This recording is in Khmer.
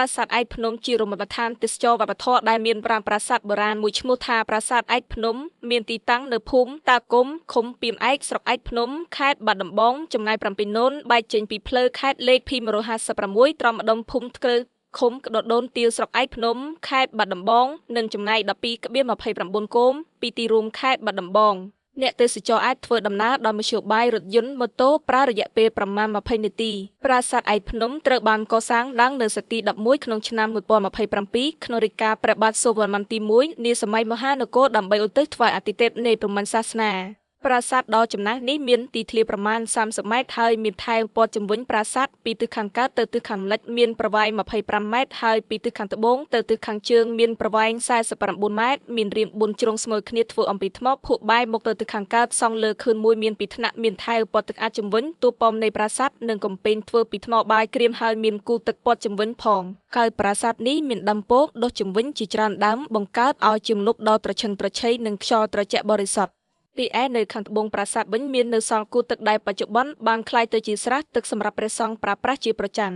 ប្រាសាទឯកភ្នំជារមណដ្ឋានទេសចរណ៍វប្បធម៌ដែលមាន5ប្រាសាទបុរាណមួយឈ្មោះថាប្រាសាទឯកភ្នំមានទីតាំងនៅភូមិតាគុំឃុំពីមឯកស្រុកឯកភ្នំខេត្តបាត់ដំបងចម្ងាយ7នោនបែកចេញពីផ្លូវខេត្តលេខ P156 ត្រង់ម្ដុំភូមិថ្កូវឃុំក្តដូនទាលស្រុកឯកភ្នំខេត្តបាត់ដំបងនិងចម្ងាយ 12.29 គោមពីទីរួមខេត្តបាត់ដំបងអ្នកទេសចរអាចធ្វើដំណើរដោយមធ្យោបាយរថយន្តម៉ូតូប្រើរយៈពេលប្រមាណ20នាទីប្រាសាទឯកភ្នំត្រូវបានកសាងឡើងនៅសតវត្សទី11ក្នុងឆ្នាំ1027ក្នុងរាជការព្រះបាទសូវម័នទី1នាសម័យមហានគរដើម្បីឧទ្ទិសថ្វាយអាទិទេពនៃព្រហ្មញ្ញសាសនាប្រាសាទដ៏ចំណាស់នេះមានទីធ្លាប្រមាណ30ម៉ែត្រហើយមានថែវព័ទ្ធជុំវិញប្រាសាទពីទិសខាងកើតទៅទិសខាងលិចមានប្រវែង25ម៉ែត្រហើយពីទិសខាងត្បូងទៅទិសខាងជើងមានប្រវែង49ម៉ែត្រមានរាង4ជ្រុងស្មើគ្នាធ្វើអំពីថ្មភក់បែរមុខទៅទិសខាងកើតសង់លើខឿនមួយមានពីថ្នាក់មានថែវព័ទ្ធទឹកអាចជុំវិញតួប៉មនៃប្រាសាទនិងកំពែងធ្វើពីថ្មបាយក្រៀមហើយមានគូទឹកព័ទ្ធជុំវិញផងហើយប្រាសាទនេះមានដើមពោធិ៍ដុះជុំវិញជាច្រើនដើមបង្កើតឲ្យជំនប់ដ៏ត្រឈិនត្រឈៃនិងខ្យល់ត្រជាក់បរិសុទ្ធទីឯនៅខាងត្បូងប្រាសាទវិញមាននៅសល់គូទឹកដែលបច្ចុប្បន្នបានក្លាយទៅជាស្រះទឹកសម្រាប់ព្រះសង្ឃប្រើប្រាស់ជាប្រចាំ